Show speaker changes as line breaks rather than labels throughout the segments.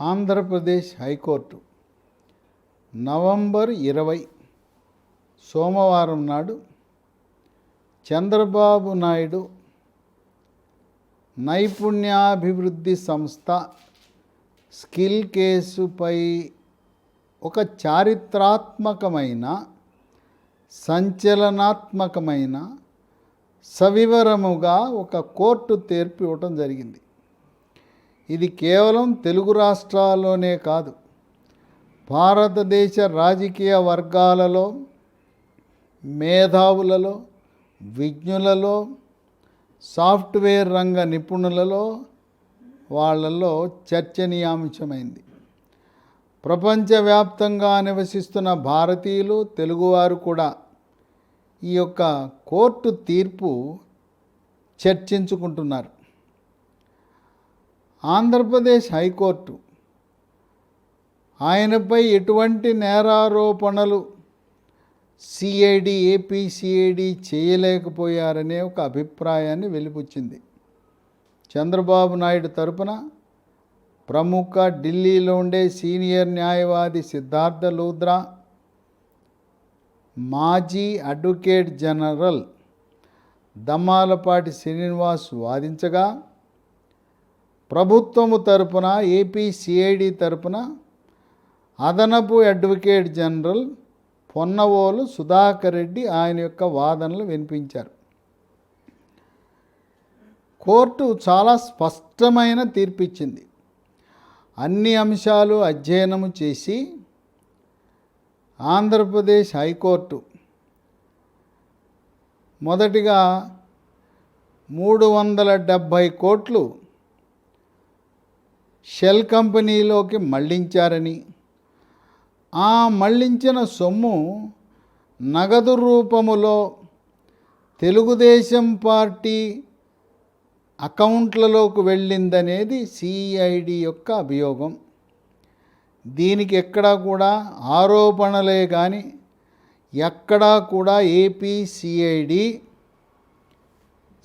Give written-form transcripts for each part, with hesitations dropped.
Andhra Pradesh high court November 20 సోమవారం నాడు చంద్రబాబు నాయుడు నైపుణ్యాభివృద్ధి సంస్థ స్కిల్ కేసుపై ఒక చారిత్రాత్మకమైన సంచలనాత్మకమైన సవివరముగా ఒక కోర్టు తీర్పు ఇవ్వటం జరిగింది. ఇది కేవలం తెలుగు రాష్ట్రాల్లోనే కాదు, భారతదేశ రాజకీయ వర్గాలలో, మేధావులలో, విజ్ఞులలో, సాఫ్ట్వేర్ రంగ నిపుణులలో వాళ్ళల్లో చర్చనీయాంశమైంది. ప్రపంచవ్యాప్తంగా నివసిస్తున్న భారతీయులు, తెలుగువారు కూడా ఈ యొక్క కోర్టు తీర్పు చర్చించుకుంటున్నారు. ఆంధ్రప్రదేశ్ హైకోర్టు ఆయనపై ఎటువంటి నేరారోపణలు ఏపీ సిఐడి చేయలేకపోయారనే ఒక అభిప్రాయాన్ని వెలిపుచ్చింది. చంద్రబాబు నాయుడు తరపున ప్రముఖ ఢిల్లీలో ఉండే సీనియర్ న్యాయవాది సిద్ధార్థ లూథ్రా, మాజీ అడ్వకేట్ జనరల్ దమ్మాలపాటి శ్రీనివాస్ వాదించగా, ప్రభుత్వము తరపున ఏపీ సిఐడి తరపున అదనపు అడ్వకేట్ జనరల్ పొన్నవోలు సుధాకర్ రెడ్డి ఆయన యొక్క వాదనలు వినిపించారు. కోర్టు చాలా స్పష్టమైన తీర్పిచ్చింది. అన్ని అంశాలు అధ్యయనము చేసి ఆంధ్రప్రదేశ్ హైకోర్టు మొదటిగా 370 కోట్లు షెల్ కంపెనీలోకి మళ్లించారని, ఆ మళ్లించిన సొమ్ము నగదు రూపములో తెలుగుదేశం పార్టీ అకౌంట్లలోకి వెళ్ళిందనేది సిఐడి యొక్క అభియోగం. దీనికి ఎక్కడా కూడా ఆరోపణలే కానీ ఎక్కడా కూడా ఏపీ సిఐడి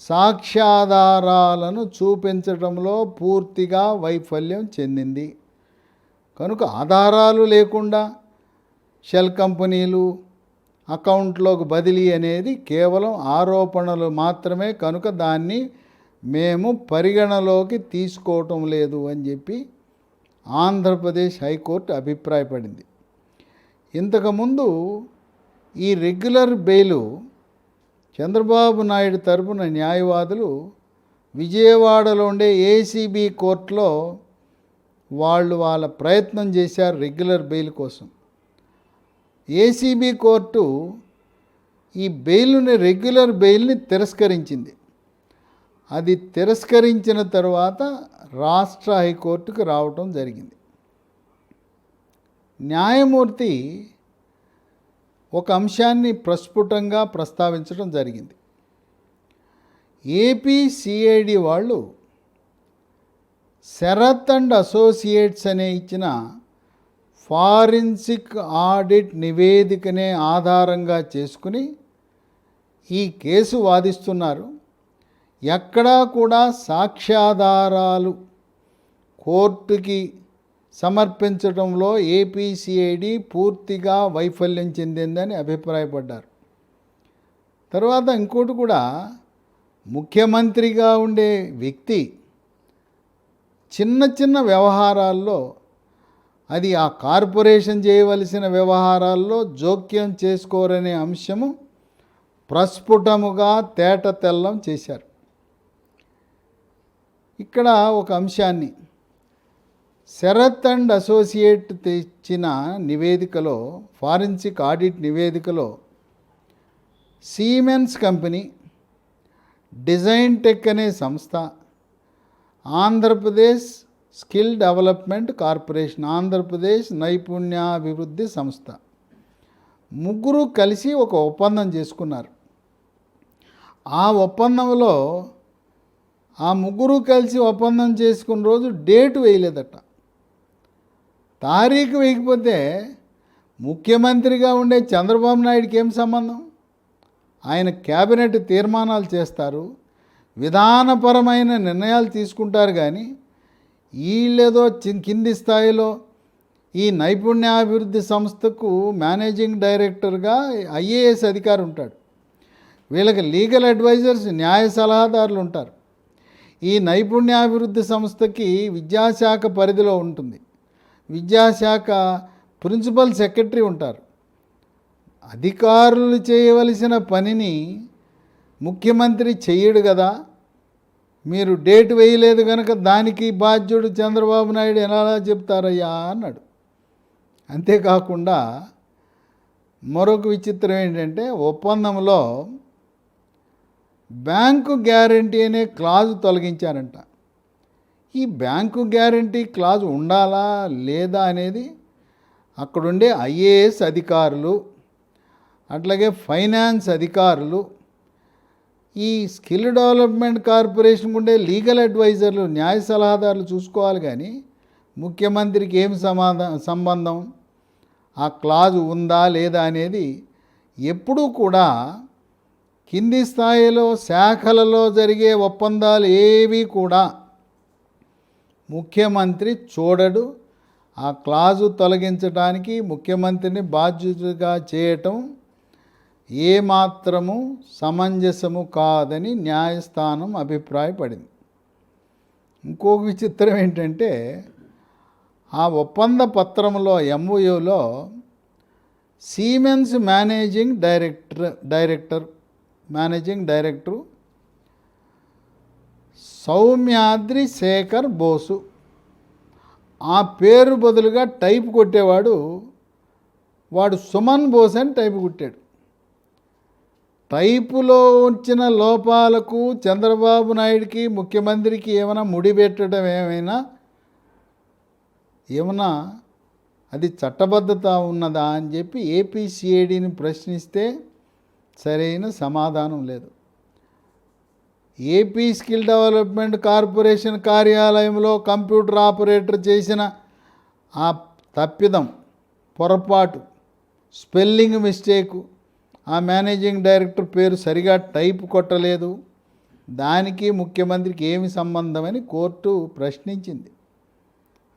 సాక్ష్యాధారాలను చూపించడంలో పూర్తిగా వైఫల్యం చెందింది. కనుక ఆధారాలు లేకుండా షెల్ కంపెనీలు అకౌంట్లోకి బదిలీ అనేది కేవలం ఆరోపణలు మాత్రమే, కనుక దాన్ని మేము పరిగణలోకి తీసుకోవటం లేదు అని చెప్పి ఆంధ్రప్రదేశ్ హైకోర్టు అభిప్రాయపడింది. ఇంతకుముందు ఈ రెగ్యులర్ బెయిలు చంద్రబాబు నాయుడు తరపున న్యాయవాదులు విజయవాడలో ఉండే ఏసీబీ కోర్టులో వాళ్ళ ప్రయత్నం చేశారు రెగ్యులర్ బెయిల్ కోసం. ఏసీబీ కోర్టు ఈ రెగ్యులర్ బెయిల్ని తిరస్కరించింది. అది తిరస్కరించిన తర్వాత రాష్ట్ర హైకోర్టుకు రావటం జరిగింది. న్యాయమూర్తి ఒక అంశాన్ని ప్రస్ఫుటంగా ప్రస్తావించడం జరిగింది. ఏపీ సిఐడి వాళ్ళు శరత్ అండ్ అసోసియేట్స్ అనే ఇచ్చిన ఫారెన్సిక్ ఆడిట్ నివేదికనే ఆధారంగా చేసుకుని ఈ కేసు వాదిస్తున్నారు. ఎక్కడా కూడా సాక్ష్యాధారాలు కోర్టుకి సమర్పించడంలో ఏపీ సిఐడి పూర్తిగా వైఫల్యం చెందిందని అభిప్రాయపడ్డారు. తర్వాత ఇంకోటి కూడా, ముఖ్యమంత్రిగా ఉండే వ్యక్తి చిన్న చిన్న వ్యవహారాల్లో, అది ఆ కార్పొరేషన్ చేయవలసిన వ్యవహారాల్లో జోక్యం చేసుకోరనే అంశము ప్రస్ఫుటముగా తేటతెల్లం చేశారు. ఇక్కడ ఒక అంశాన్ని శరత్ అండ్ అసోసియేట్ తెచ్చిన నివేదికలో, ఫారెన్సిక్ ఆడిట్ నివేదికలో సిమెన్స్ కంపెనీ, డిజైన్ టెక్ అనే సంస్థ, Andhra Pradesh skill development corporation, Andhra Pradesh నైపుణ్యాభివృద్ధి సంస్థ ముగ్గురు కలిసి ఒక ఒప్పందం చేసుకున్నారు. ఆ ఒప్పందంలో ఆ ముగ్గురు కలిసి ఒప్పందం చేసుకున్న రోజు డేటు వేయలేదట. తారీఖు వేయకపోతే ముఖ్యమంత్రిగా ఉండే చంద్రబాబు నాయుడికి ఏం సంబంధం? ఆయన క్యాబినెట్ తీర్మానాలు చేస్తారు, విధానపరమైన నిర్ణయాలు తీసుకుంటారు. కానీ వీళ్ళేదో కింది స్థాయిలో ఈ నైపుణ్యాభివృద్ధి సంస్థకు మేనేజింగ్ డైరెక్టర్గా ఐఏఎస్ అధికారి ఉంటాడు. వీళ్ళకి లీగల్ అడ్వైజర్స్, న్యాయ సలహాదారులు ఉంటారు. ఈ నైపుణ్యాభివృద్ధి సంస్థకి విద్యాశాఖ పరిధిలో ఉంటుంది. విద్యాశాఖ ప్రిన్సిపల్ సెక్రటరీ ఉంటారు. అధికారులు చేయవలసిన పనిని ముఖ్యమంత్రి చెయ్యడు కదా. మీరు డేట్ వేయలేదు కనుక దానికి బాధ్యుడు చంద్రబాబు నాయుడు ఎలా చెప్తారయ్యా అన్నాడు. అంతేకాకుండా మరొక విచిత్రం ఏంటంటే, ఒప్పందంలో బ్యాంకు గ్యారంటీ అనే క్లాజు తొలగించారంట. ఈ బ్యాంకు గ్యారంటీ క్లాజు ఉండాలా లేదా అనేది అక్కడుండే ఐఏఎస్ అధికారులు, అట్లాగే ఫైనాన్స్ అధికారులు, ఈ స్కిల్ డెవలప్మెంట్ కార్పొరేషన్ ఉండే లీగల్ అడ్వైజర్లు, న్యాయ సలహాదారులు చూసుకోవాలి. కానీ ముఖ్యమంత్రికి ఏం సంబంధం, ఆ క్లాజు ఉందా లేదా అనేది ఎప్పుడూ కూడా కింది స్థాయిలో శాఖలలో జరిగే ఒప్పందాలు ఏవి కూడా ముఖ్యమంత్రి చూడడు. ఆ క్లాజు తొలగించడానికి ముఖ్యమంత్రిని బాధ్యతగా చేయటం ఏమాత్రము సమంజసము కాదని న్యాయస్థానం అభిప్రాయపడింది. ఇంకొక విచిత్రం ఏంటంటే, ఆ ఒప్పంద పత్రంలో ఎంఓయూలో Siemens managing director Soumyadri Shekhar Bose, ఆ పేరు బదులుగా టైప్ కొట్టేవాడు వాడు సుమన్ బోస్ అని టైపు కొట్టాడు. టైపులో వచ్చిన లోపాలకు చంద్రబాబు నాయుడికి, ముఖ్యమంత్రికి ఏమైనా ముడిపెట్టడం ఏమైనా అది చట్టబద్ధత ఉన్నదా అని చెప్పి ఏపీసీఐడిని ప్రశ్నిస్తే సరైన సమాధానం లేదు. ఏపీ స్కిల్ డెవలప్మెంట్ కార్పొరేషన్ కార్యాలయంలో కంప్యూటర్ ఆపరేటర్ చేసిన ఆ తప్పిదం, పొరపాటు, స్పెల్లింగ్ మిస్టేకు, ఆ మేనేజింగ్ డైరెక్టర్ పేరు సరిగా టైప్ కొట్టలేదు, దానికి ముఖ్యమంత్రికి ఏమి సంబంధమని కోర్టు ప్రశ్నించింది.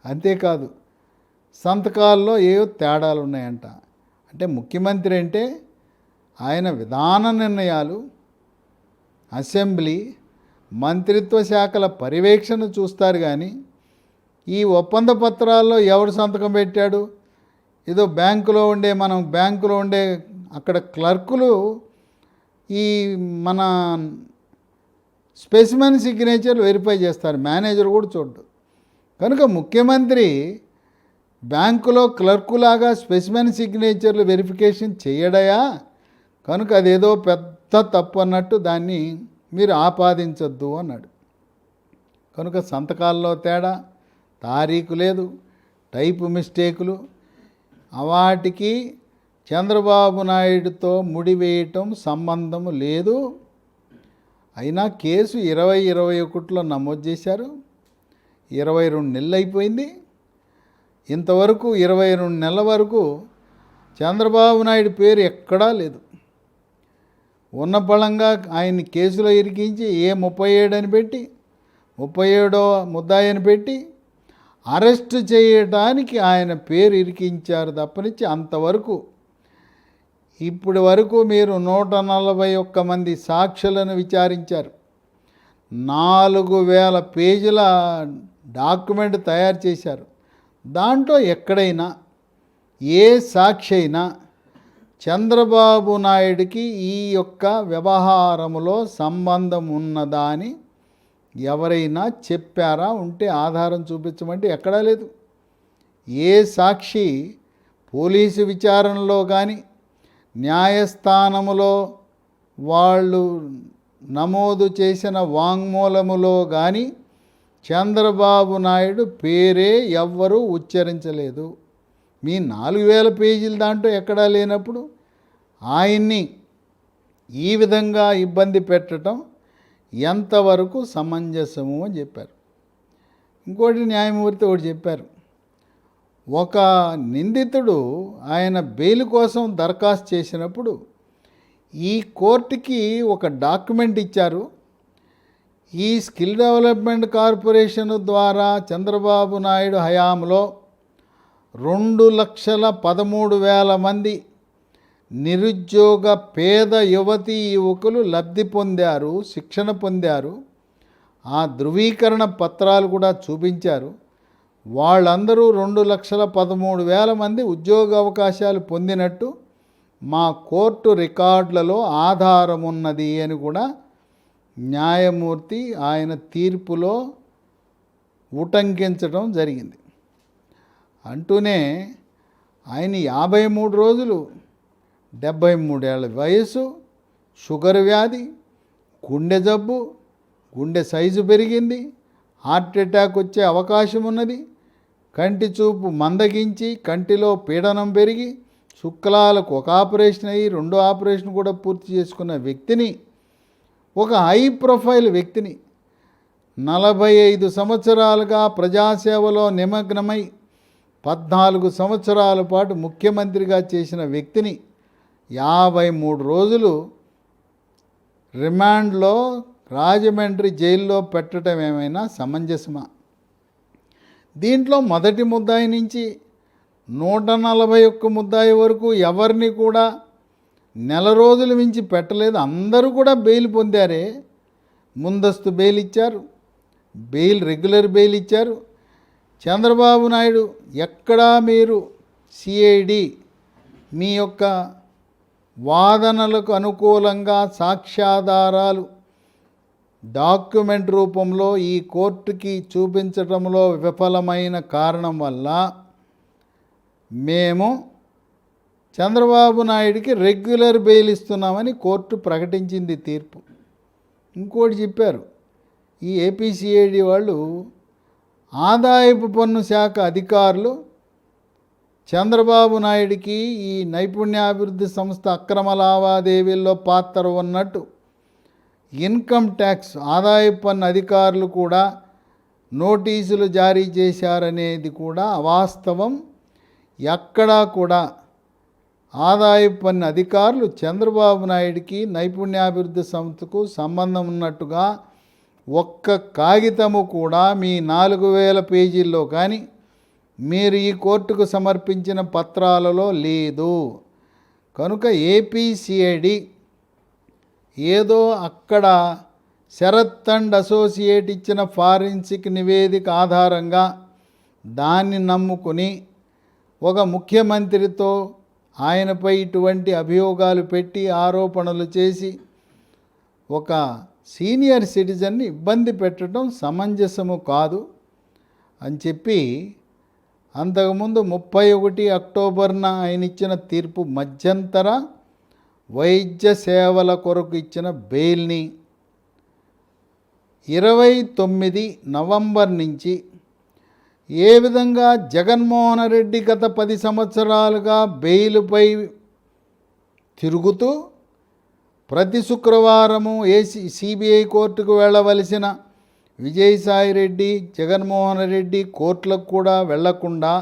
అంతేకాదు, సంతకాల్లో ఏవో తేడాలు ఉన్నాయంట. అంటే ముఖ్యమంత్రి అంటే ఆయన విధాన నిర్ణయాలు, అసెంబ్లీ, మంత్రిత్వ శాఖల పర్యవేక్షణ చూస్తారు. కానీ ఈ ఒప్పంద పత్రాల్లో ఎవడు సంతకం పెట్టాడు, ఏదో బ్యాంకులో ఉండే అక్కడ క్లర్కులు ఈ మన స్పెసిమెన్ సిగ్నేచర్ వెరిఫై చేస్తారు, మేనేజర్ కూడా చూడ్డు. కనుక ముఖ్యమంత్రి బ్యాంకులో క్లర్కులాగా స్పెసిమెన్ సిగ్నేచర్లు వెరిఫికేషన్ చేయడయా, కనుక అదేదో పెద్ద తప్పు అన్నట్టు దాన్ని మీరు ఆపాదించొద్దు అన్నాడు. కనుక సంతకాల్లో తేడా, తారీఖు లేదు, టైపు మిస్టేకులు, వాటికి చంద్రబాబు నాయుడుతో ముడివేయటం సంబంధం లేదు. అయినా కేసు 2021లో నమోదు చేశారు. 22 నెలలు అయిపోయింది. ఇంతవరకు 22 నెలల వరకు చంద్రబాబు నాయుడు పేరు ఎక్కడా లేదు. ఉన్న బలంగా ఆయన్ని కేసులో ఇరికించి 37 అని పెట్టి, 37వ ముద్దాయిని పెట్టి అరెస్టు చేయడానికి ఆయన పేరు ఇరికించారు తప్పనిచ్చి అంతవరకు ఇప్పటి వరకు మీరు 141 మంది సాక్షులను విచారించారు. 4000 పేజీల డాక్యుమెంట్ తయారు చేశారు. దాంట్లో ఎక్కడైనా ఏ సాక్షి అయినా చంద్రబాబు నాయుడికి ఈ యొక్క వ్యవహారములో సంబంధం ఉన్నదా అని ఎవరైనా చెప్పారా? ఉంటే ఆధారం చూపించమంటే ఎక్కడా లేదు. ఏ సాక్షి పోలీసు విచారణలో కానీ న్యాయస్థానములో వాళ్ళు నమోదు చేసిన వాంగ్మూలములో కానీ చంద్రబాబు నాయుడు పేరే ఎవ్వరూ ఉచ్చరించలేదు. మీ 4000 పేజీల దాంట్లో ఎక్కడా లేనప్పుడు ఆయన్ని ఈ విధంగా ఇబ్బంది పెట్టడం ఎంతవరకు సమంజసము అని చెప్పారు. ఇంకోటి న్యాయమూర్తి ఒకటి చెప్పారు. ఒక నిందితుడు ఆయన బెయిల్ కోసం దరఖాస్తు చేసినప్పుడు ఈ కోర్టుకి ఒక డాక్యుమెంట్ ఇచ్చారు. ఈ స్కిల్ డెవలప్మెంట్ కార్పొరేషన్ ద్వారా చంద్రబాబు నాయుడు హయాంలో 2,13,000 మంది నిరుద్యోగ పేద యువతీ యువకులు లబ్ధి పొందారు, శిక్షణ పొందారు. ఆ ధృవీకరణ పత్రాలు కూడా చూపించారు. వాళ్ళందరూ 2,13,000 మంది ఉద్యోగ అవకాశాలు పొందినట్టు మా కోర్టు రికార్డులలో ఆధారం ఉన్నది అని కూడా న్యాయమూర్తి ఆయన తీర్పులో ఉటంకించడం జరిగింది. అంటూనే ఆయన 53 రోజులు, 73 ఏళ్ళ వయసు, షుగర్ వ్యాధి, గుండె జబ్బు, గుండె సైజు పెరిగింది, హార్ట్ అటాక్ వచ్చే అవకాశం ఉన్నది, కంటి చూపు మందగించి కంటిలో పీడనం పెరిగి శుక్లాలకు ఒక ఆపరేషన్ అయ్యి 2 ఆపరేషన్ కూడా పూర్తి చేసుకున్న వ్యక్తిని, ఒక హై ప్రొఫైల్ వ్యక్తిని, 45 సంవత్సరాలుగా ప్రజాసేవలో నిమగ్నమై 14 సంవత్సరాల పాటు ముఖ్యమంత్రిగా చేసిన వ్యక్తిని 53 రోజులు రిమాండ్లో రాజమండ్రి జైల్లో పెట్టడం ఏమైనా సమంజసమా? దీంట్లో మొదటి ముద్దాయి నుంచి 141 ముద్దాయి వరకు ఎవరిని కూడా నెల రోజులు మించి పెట్టలేదు. అందరూ కూడా బెయిల్ పొందారే. ముందస్తు బెయిల్ ఇచ్చారు, రెగ్యులర్ బెయిల్ ఇచ్చారు. చంద్రబాబు నాయుడు ఎక్కడా మీరు సిఐడి మీ యొక్క వాదనలకు అనుకూలంగా సాక్ష్యాధారాలు డాక్యుమెంట్ రూపంలో ఈ కోర్టుకి చూపించడంలో విఫలమైన కారణం వల్ల మేము చంద్రబాబు నాయుడికి రెగ్యులర్ బెయిల్ ఇస్తున్నామని కోర్టు ప్రకటించింది తీర్పు. ఇంకోటి చెప్పారు, ఈ ఏపీసీఐడి వాళ్ళు ఆదాయపు పన్ను శాఖ అధికారులు చంద్రబాబు నాయుడికి ఈ నైపుణ్యాభివృద్ధి సంస్థ అక్రమ లావాదేవీల్లో పాత్ర ఉన్నట్టు ఇన్కమ్ ట్యాక్స్ ఆదాయపు పన్ను అధికారులు కూడా నోటీసులు జారీ చేశారనేది కూడా అవాస్తవం. ఎక్కడా కూడా ఆదాయపు పన్ను అధికారులు చంద్రబాబు నాయుడికి నైపుణ్యాభివృద్ధి సంస్థకు సంబంధం ఉన్నట్టుగా ఒక్క కాగితము కూడా మీ 4,000 పేజీల్లో కానీ మీరు ఈ కోర్టుకు సమర్పించిన పత్రాలలో లేదు. కనుక ఏపీసీఐడి ఏదో అక్కడ శరత్ అండ్ అసోసియేట్ ఇచ్చిన ఫారెన్సిక్ నివేదిక ఆధారంగా దాన్ని నమ్ముకుని ఒక ముఖ్యమంత్రితో ఆయనపై ఇటువంటి అభియోగాలు పెట్టి ఆరోపణలు చేసి ఒక సీనియర్ సిటిజన్ని ఇబ్బంది పెట్టడం సమంజసము కాదు అని చెప్పి అంతకుముందు 31 అక్టోబర్న ఆయన ఇచ్చిన తీర్పు మధ్యంతర వైద్య సేవల కొరకు ఇచ్చిన బెయిల్ని 29 నవంబర్ నుంచి ఏ విధంగా జగన్మోహన్ రెడ్డి గత 10 సంవత్సరాలుగా బెయిలుపై తిరుగుతూ ప్రతి శుక్రవారము సిబిఐ కోర్టుకు వెళ్ళవలసిన విజయసాయి రెడ్డి, జగన్మోహన్ రెడ్డి కోర్టులకు కూడా వెళ్లకుండా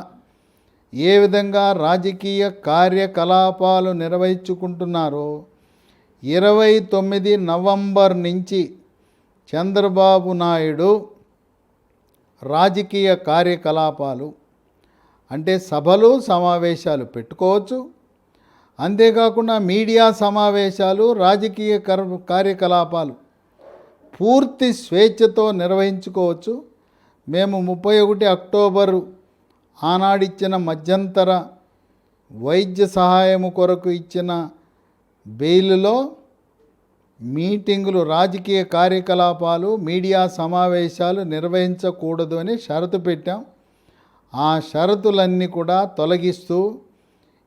ఏ విధంగా రాజకీయ కార్యకలాపాలు నిర్వహించుకుంటున్నారో 29 నవంబర్ నుంచి చంద్రబాబు నాయుడు రాజకీయ కార్యకలాపాలు అంటే సభలు సమావేశాలు పెట్టుకోవచ్చు. అంతేకాకుండా మీడియా సమావేశాలు, రాజకీయ కార్యకలాపాలు పూర్తి స్వేచ్ఛతో నిర్వహించుకోవచ్చు. మేము 31 అక్టోబరు ఆనాడిచ్చిన మధ్యంతర వైద్య సహాయము కొరకు ఇచ్చిన బెయిలులో మీటింగులు, రాజకీయ కార్యకలాపాలు, మీడియా సమావేశాలు నిర్వహించకూడదు అని షరతు పెట్టాం. ఆ షరతులన్నీ కూడా తొలగిస్తూ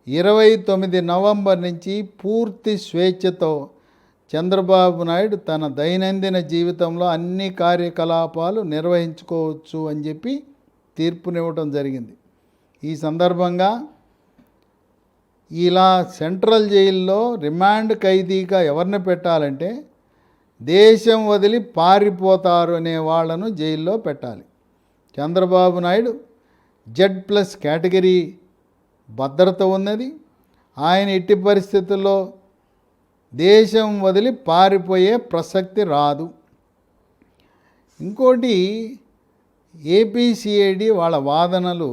29 నవంబర్ నుంచి పూర్తి స్వేచ్ఛతో చంద్రబాబు నాయుడు తన దైనందిన జీవితంలో అన్ని కార్యకలాపాలు నిర్వహించుకోవచ్చు అని చెప్పి తీర్పునివ్వటం జరిగింది. ఈ సందర్భంగా ఇలా సెంట్రల్ జైల్లో రిమాండ్ ఖైదీగా ఎవరిని పెట్టాలంటే దేశం వదిలి పారిపోతారు అనే వాళ్ళను జైల్లో పెట్టాలి. చంద్రబాబు నాయుడు Z+ కేటగిరీ భద్రత ఉన్నది. ఆయన ఎట్టి పరిస్థితుల్లో దేశం వదిలి పారిపోయే ప్రసక్తి రాదు. ఇంకోటి ఏపీసీఐడి వాళ్ళ వాదనలు,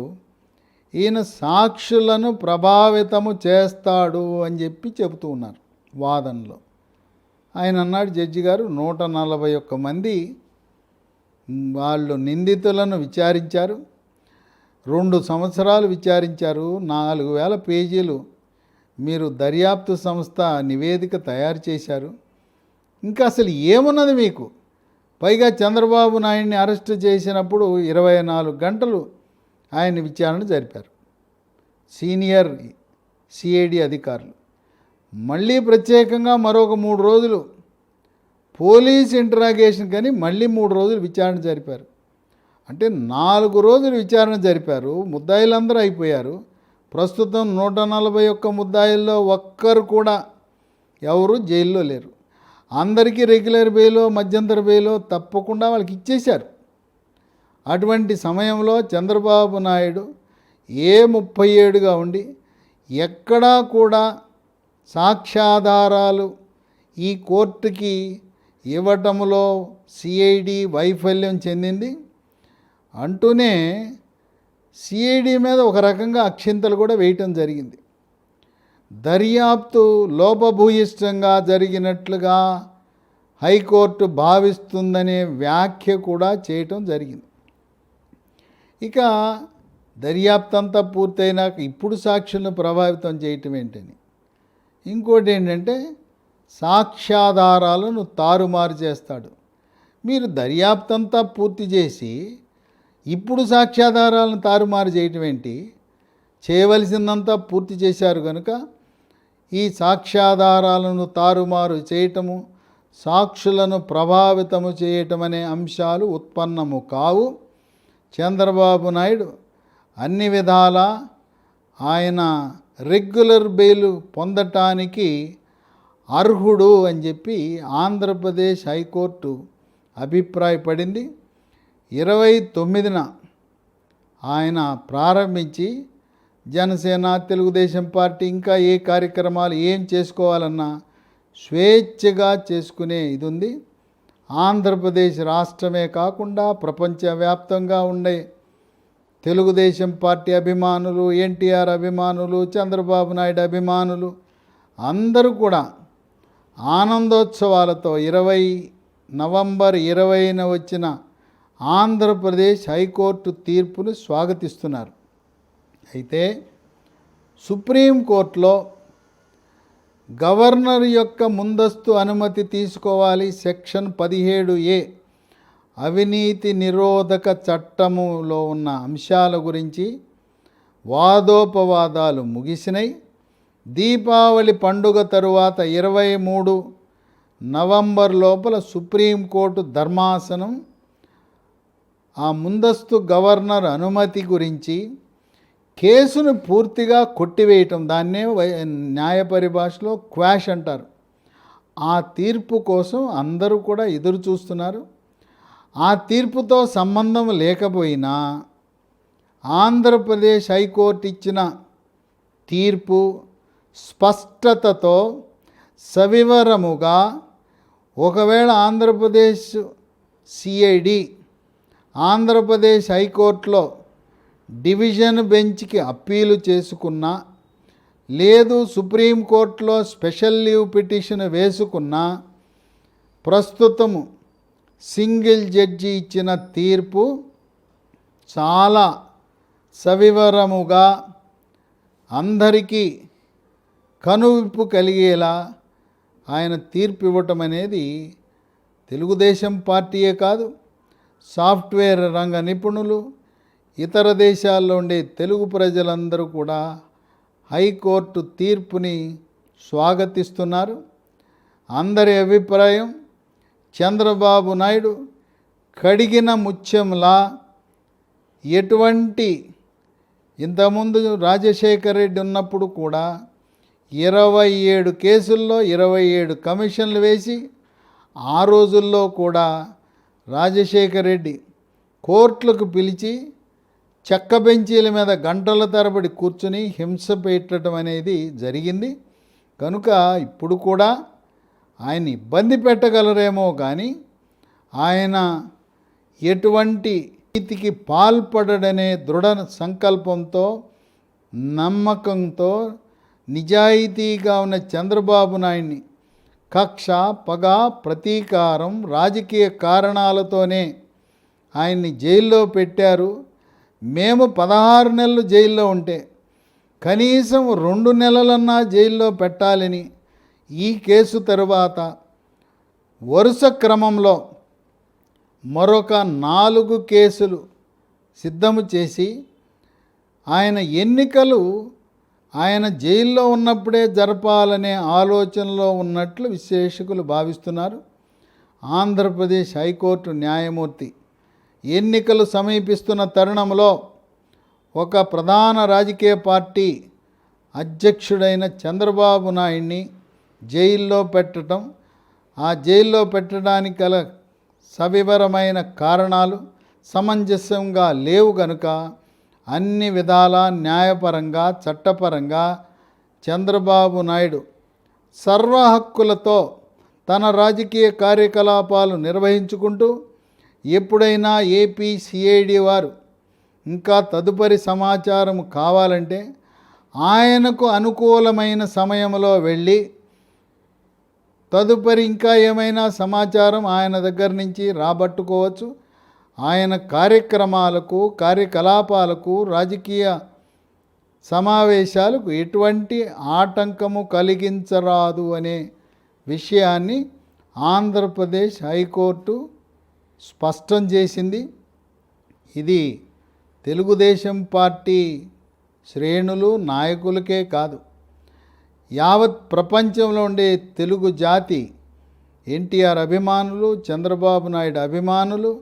ఈయన సాక్షులను ప్రభావితము చేస్తాడు అని చెప్పి చెబుతూ ఉన్నారు వాదనలో. ఆయన అన్నాడు, జడ్జి గారు 141 మంది వాళ్ళు నిందితులను విచారించారు, 2 సంవత్సరాలు విచారించారు, 4000 పేజీలు మీరు దర్యాప్తు సంస్థ నివేదిక తయారు చేశారు, ఇంకా అసలు ఏమున్నది మీకు? పైగా చంద్రబాబు నాయుడిని అరెస్ట్ చేసినప్పుడు 24 గంటలు ఆయన విచారణ జరిపారు సీనియర్ సిఐడి అధికారులు. మళ్ళీ ప్రత్యేకంగా మరొక 3 రోజులు పోలీస్ ఇంటరాగేషన్ కానీ మళ్ళీ 3 రోజులు విచారణ జరిపారు. అంటే 4 రోజులు విచారణ జరిపారు, ముద్దాయిలందరూ అయిపోయారు. ప్రస్తుతం 141 ముద్దాయిల్లో ఒక్కరు కూడా ఎవరు జైల్లో లేరు. అందరికీ రెగ్యులర్ బెయిలో మధ్యంతర బెయిలో తప్పకుండా వాళ్ళకి ఇచ్చేశారు. అటువంటి సమయంలో చంద్రబాబు నాయుడు 37గా ఉండి ఎక్కడా కూడా సాక్ష్యాధారాలు ఈ కోర్టుకి ఇవ్వటంలో సిఐడి వైఫల్యం చెందింది అంటూనే సిఐడి మీద ఒక రకంగా అక్షింతలు కూడా వేయటం జరిగింది. దర్యాప్తు లోపభూయిష్టంగా జరిగినట్లుగా హైకోర్టు భావిస్తుందనే వ్యాఖ్య కూడా చేయటం జరిగింది. ఇక దర్యాప్తు అంతా పూర్తయినాక ఇప్పుడు సాక్షులను ప్రభావితం చేయటం ఏంటని, ఇంకోటి ఏంటంటే సాక్ష్యాధారాలను తారుమారు చేస్తాడు. మీరు దర్యాప్తు అంతా పూర్తి చేసి ఇప్పుడు సాక్ష్యాధారాలను తారుమారు చేయటం ఏంటి? చేయవలసిందంతా పూర్తి చేశారు కనుక ఈ సాక్ష్యాధారాలను తారుమారు చేయటము, సాక్షులను ప్రభావితము చేయటం అనే అంశాలు ఉత్పన్నము కావు. చంద్రబాబు నాయుడు అన్ని విధాలా ఆయన రెగ్యులర్ బెయిల్ పొందటానికి అర్హుడు అని చెప్పి ఆంధ్రప్రదేశ్ హైకోర్టు అభిప్రాయపడింది. 29న ఆయన ప్రారంభించి జనసేన, తెలుగుదేశం పార్టీ ఇంకా ఏ కార్యక్రమాలు ఏం చేసుకోవాలన్నా స్వేచ్ఛగా చేసుకునే ఇది ఉంది. ఆంధ్రప్రదేశ్ రాష్ట్రమే కాకుండా ప్రపంచవ్యాప్తంగా ఉండే తెలుగుదేశం పార్టీ అభిమానులు, ఎన్టీఆర్ అభిమానులు, చంద్రబాబు నాయుడు అభిమానులు అందరూ కూడా ఆనందోత్సవాలతో నవంబర్ 20న వచ్చిన ఆంధ్రప్రదేశ్ హైకోర్టు తీర్పును స్వాగతిస్తున్నారు. అయితే సుప్రీంకోర్టులో గవర్నర్ యొక్క ముందస్తు అనుమతి తీసుకోవాలి. సెక్షన్ 17A అవినీతి నిరోధక చట్టములో ఉన్న అంశాల గురించి వాదోపవాదాలు ముగిసినాయి. దీపావళి పండుగ తరువాత 23 నవంబర్ లోపల సుప్రీంకోర్టు ధర్మాసనం ఆ ముందస్తు గవర్నర్ అనుమతి గురించి కేసును పూర్తిగా కొట్టివేయటం, దాన్నే న్యాయ పరిభాషలో క్వాష్ అంటారు. ఆ తీర్పు కోసం అందరూ కూడా ఎదురు చూస్తున్నారు. ఆ తీర్పుతో సంబంధం లేకపోయినా ఆంధ్రప్రదేశ్ హైకోర్టు ఇచ్చిన తీర్పు స్పష్టతతో సవివరముగా ఒకవేళ ఆంధ్రప్రదేశ్ సిఐడి ఆంధ్రప్రదేశ్ హైకోర్టులో డివిజన్ బెంచ్కి అప్పీలు చేసుకున్నా, లేదు సుప్రీంకోర్టులో స్పెషల్ లీవ్ పిటిషన్ వేసుకున్నా, ప్రస్తుతము సింగిల్ జడ్జి ఇచ్చిన తీర్పు చాలా సవివరముగా అందరికీ కనువిప్పు కలిగేలా ఆయన తీర్పు ఇవ్వటం అనేది తెలుగుదేశం పార్టీయే కాదు, సాఫ్ట్వేర్ రంగ నిపుణులు, ఇతర దేశాల్లో ఉండే తెలుగు ప్రజలందరూ కూడా హైకోర్టు తీర్పుని స్వాగతిస్తున్నారు. అందరి అభిప్రాయం చంద్రబాబు నాయుడు కడిగిన ముత్యంలా, ఎటువంటి ఇంతకుముందు రాజశేఖర రెడ్డి ఉన్నప్పుడు కూడా 27 కేసుల్లో 27 కమిషన్లు వేసి ఆ రోజుల్లో కూడా రాజశేఖర రెడ్డి కోర్టులకు పిలిచి చెక్క బెంచీల మీద గంటల తరబడి కూర్చుని హింస పెట్టడం అనేది జరిగింది. కనుక ఇప్పుడు కూడా ఆయన ఇబ్బంది పెట్టగలరేమో కానీ ఆయన ఎటువంటి నీతికి పాల్పడడనే దృఢ సంకల్పంతో నమ్మకంతో నిజాయితీగా ఉన్న చంద్రబాబు నాయుడిని కక్ష పగ ప్రతీకారం రాజకీయ కారణాలతోనే ఆయన్ని జైల్లో పెట్టారు. మేము 16 నెలలు జైల్లో ఉంటే కనీసం 2 నెలలన్నా జైల్లో పెట్టాలని ఈ కేసు తరువాత వరుస క్రమంలో మరొక 4 కేసులు సిద్ధము చేసి ఆయన ఎన్నికలు ఆయన జైల్లో ఉన్నప్పుడే జరపాలనే ఆలోచనలో ఉన్నట్లు విశ్లేషకులు భావిస్తున్నారు. ఆంధ్రప్రదేశ్ హైకోర్టు న్యాయమూర్తి ఎన్నికలు సమీపిస్తున్న తరుణంలో ఒక ప్రధాన రాజకీయ పార్టీ అధ్యక్షుడైన చంద్రబాబు నాయుడిని జైల్లో పెట్టడం, ఆ జైల్లో పెట్టడానికి గల సవివరమైన కారణాలు సమంజసంగా లేవు కనుక అన్ని విధాలా న్యాయపరంగా చట్టపరంగా చంద్రబాబు నాయుడు సర్వ హక్కులతో తన రాజకీయ కార్యకలాపాలు నిర్వహించుకుంటూ ఎప్పుడైనా ఏపీ సిఐడి వారు ఇంకా తదుపరి సమాచారం కావాలంటే ఆయనకు అనుకూలమైన సమయంలో వెళ్ళి తదుపరి ఇంకా ఏమైనా సమాచారం ఆయన దగ్గర నుంచి రాబట్టుకోవచ్చు. ఆయన కార్యక్రమాలకు కార్యకలాపాలకు రాజకీయ సమావేశాలకు ఎటువంటి ఆటంకము కలిగించరాదు అనే విషయాన్ని ఆంధ్రప్రదేశ్ హైకోర్టు స్పష్టం చేసింది. ఇది తెలుగుదేశం పార్టీ శ్రేణులు నాయకులకే కాదు, యావత్ ప్రపంచంలో ఉండే తెలుగు జాతి ఎన్టీఆర్ అభిమానులు, చంద్రబాబు నాయుడు అభిమానులు,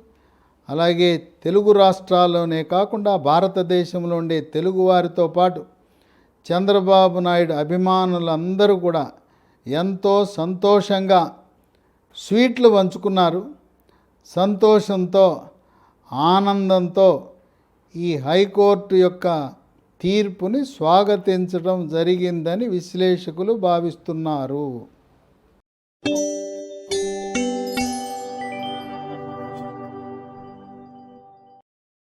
అలాగే తెలుగు రాష్ట్రాల్లోనే కాకుండా భారతదేశంలో ఉండే తెలుగువారితో పాటు చంద్రబాబు నాయుడు అభిమానులందరూ కూడా ఎంతో సంతోషంగా స్వీట్లు పంచుకున్నారు. సంతోషంతో ఆనందంతో ఈ హైకోర్టు యొక్క తీర్పుని స్వాగతించడం జరిగిందని విశ్లేషకులు భావిస్తున్నారు.